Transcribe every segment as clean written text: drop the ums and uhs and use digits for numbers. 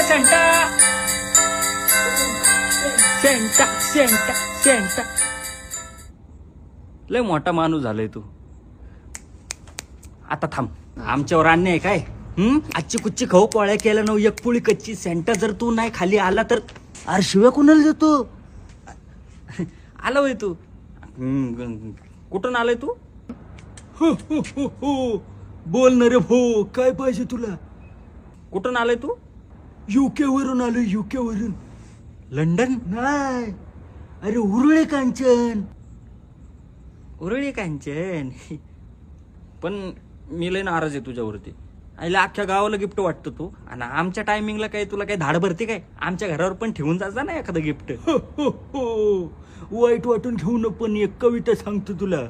Santa Santa Santa Santa. लय मोठा माणूस झालाय तू. आता थांब, आमच्यावर अन्याय आहे काय? आजची कुच्ची खाऊ पोळ्या केल्या ना, एक पोळी कच्ची सेंटा जर तू नाही खाली आला तर अरे शिव्या कुणाला देतो? आला होय तू? कुठून आलाय तू? हो हो हो हो, बोल ना रे भाऊ, काय पाहिजे तुला? कुठून आलाय तू? युके वरून आलो, युके वरून. लंडन? नाही, अरे उरुळे कांचन. उरळी कांचन. पण मी लय नाराज आहे तुझ्यावरती. आईला अख्ख्या गावाला गिफ्ट वाटतं तू, आणि आमच्या टायमिंगला काय तुला काय धाड भरते काय? आमच्या घरावर पण ठेवून जायचा ना एखादं गिफ्ट. हो हो हो, वाईट वाटून घेऊ न, पण एक कविता सांगतो तुला.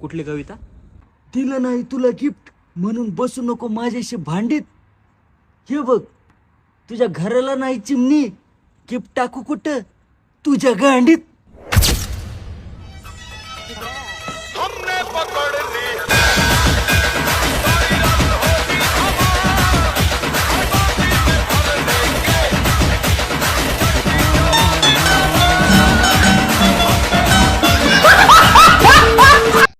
कुठली कविता? दिलं नाही तुला गिफ्ट म्हणून बसू नको माझ्याशी भांडीत. हे बघ, तुझ्या घराला नाही चिमणी, गिफ्ट टाकू कुठं? तुझ्या गांडीत. हमने पकड़